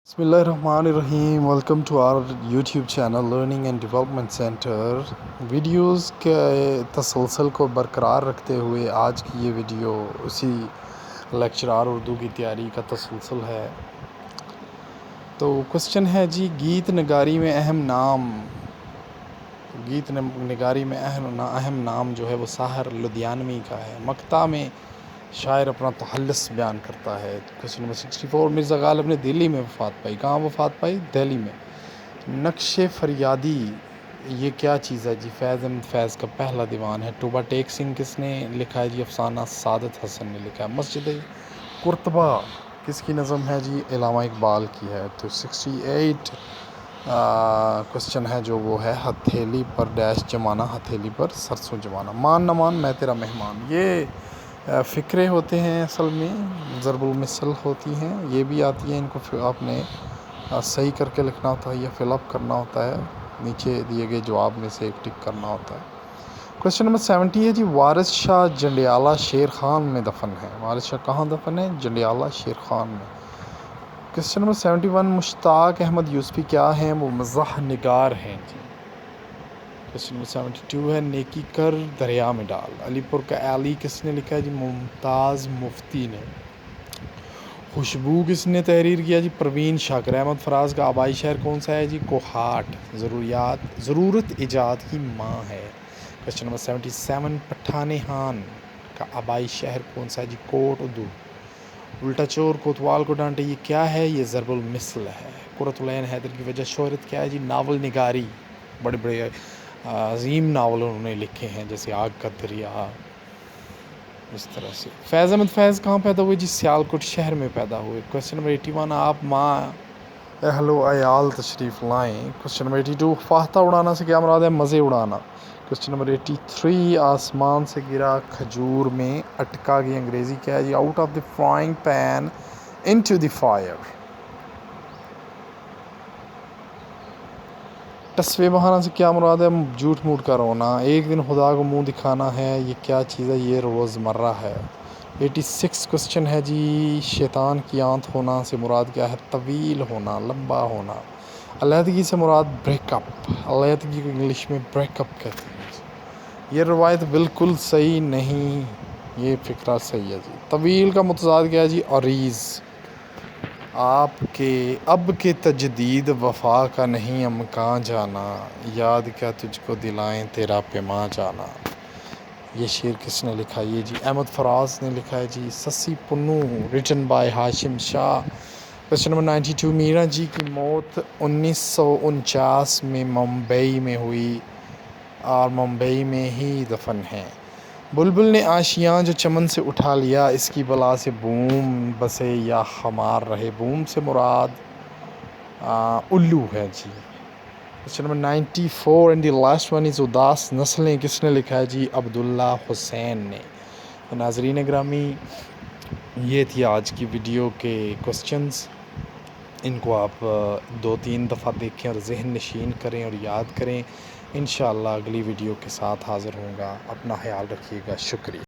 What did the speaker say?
बिस्मिल्लाहिर्रहमानिर्रहीम। Welcome to our YouTube channel learning and development centre. Videos के तसलसल को बरकरार रखते हुए आज की ये वीडियो उसी लेक्चरार उर्दू की तैयारी का तसलसल है। तो क्वेश्चन है जी, गीत नगारी में अहम नाम जो है वो साहर लुधियानवी का है। मक्ता में शायर अपना तहल्लुस बयान करता है। क्वेश्चन नंबर 64, मिर्ज़ा गालिब ने दिल्ली में वफ़ात पाई। कहाँ वफ़ात पाई? दिल्ली में। नक्श फरियादी ये क्या चीज़ है जी? फैज़ अहमद फैज़ का पहला दीवान है। टूबा टेक सिंह किसने लिखा है जी? अफसाना सादत हसन ने लिखा है। मस्जिद कुर्तबा किसकी नज़म है जी? इलामा इकबाल की है। तो 68 क्वेश्चन है जो वो है, हथेली पर डैश जमाना, हथेली पर सरसों जमाना। मान न मान मैं तेरा मेहमान, ये फ़िक्रे होते हैं, असल में ज़रबुल मिसल होती हैं। ये भी आती हैं, इनको आपने सही करके लिखना होता है या फिलअप करना होता है। नीचे दिए गए जवाब में से एक टिक करना होता है। क्वेश्चन नंबर 70 है जी, वारिस शाह जंडियाला शेर खान में दफन है। वारिस शाह कहाँ दफन है? जंडियाला शेर खान में। क्वेश्चन नंबर 71, मुश्ताक अहमद यूसुफ़ी क्या हैं? वो मज़ाह निगार हैं जी। क्वेश्चन नंबर 72 है, नेकी कर दरिया में डाल, अलीपुर का अली किसने लिखा है जी? मुमताज़ मुफ्ती ने। खुशबू किसने तहरीर किया जी? परवीन शाकिर। अहमद फराज का आबाई शहर कौन सा है जी? कोहाट। ज़रूरत ईजाद की माँ है। क्वेश्चन नंबर 77, पठान खान का आबाई शहर कौन सा है जी? कोट उदू। उल्टा चोर कोतवाल को डांटे, ये क्या है? ये ज़रबुल मिसल है। कुर्रतुल ऐन हैदर की वजह शोहरत क्या है जी? नावल निगारी। बड़े बड़े अजीम नावल उन्होंने लिखे हैं, जैसे आग का दरिया, इस तरह से। फैज़ अहमद फैज़ कहाँ पैदा हुए जी? सियालकोट शहर में पैदा हुए। क्वेश्चन नंबर 81, आप माँ अहलो अयाल तशरीफ़ लाएँ। क्वेश्चन नंबर 82, फाहता उड़ाना से क्या मुराद है? मज़े उड़ाना। क्वेश्चन नंबर 83, आसमान से गिरा खजूर में अटका की अंग्रेज़ी क्या है जी? Out of the frying pan into the fire. तस्वे बहाना से क्या मुराद है? झूठ मूठ का रोना। एक दिन खुदा को मुंह दिखाना है, ये क्या चीज़ है? ये रोज़मर्रा है। 86 क्वेश्चन है जी, शैतान की आंत होना से मुराद क्या है? तवील होना, लंबा होना। अलहदगी से मुराद ब्रेकअप। अलहदगी को इंग्लिश में ब्रेकअप कहते हैं। ये रवायत बिल्कुल सही नहीं, ये फ़िक्रा सही है जी। तवील का मुतज़ाद क्या है जी? अरीज़। आपके अब के तजदीद वफ़ा का नहीं अमकां जाना, याद क्या तुझको दिलाएं तेरा पैमा जाना। ये शेर किसने लिखा? ये जी अहमद फराज ने लिखा है जी। Sassi Punnu, written by Hashim Shah. Question number 92, Meera ji की मौत 1949 में मुंबई में हुई और मुंबई में ही दफन है। बुलबुल ने आशियाँ जो चमन से उठा लिया, इसकी बला से बूम बसे या खमार रहे। बूम से मुराद उल्लू है जी। Question number 94 and the last one is Udaas Naslein किसने लिखा है जी? अब्दुल्ला हुसैन ने। तो नाज़रीन ग्रामी, ये थी आज की वीडियो के क्वेश्चंस। इनको आप 2-3 दफ़ा देखें और ज़हन नशीन करें और याद करें। इंशाअल्लाह अगली वीडियो के साथ हाज़िर होऊंगा। अपना ख्याल रखिएगा। शुक्रिया।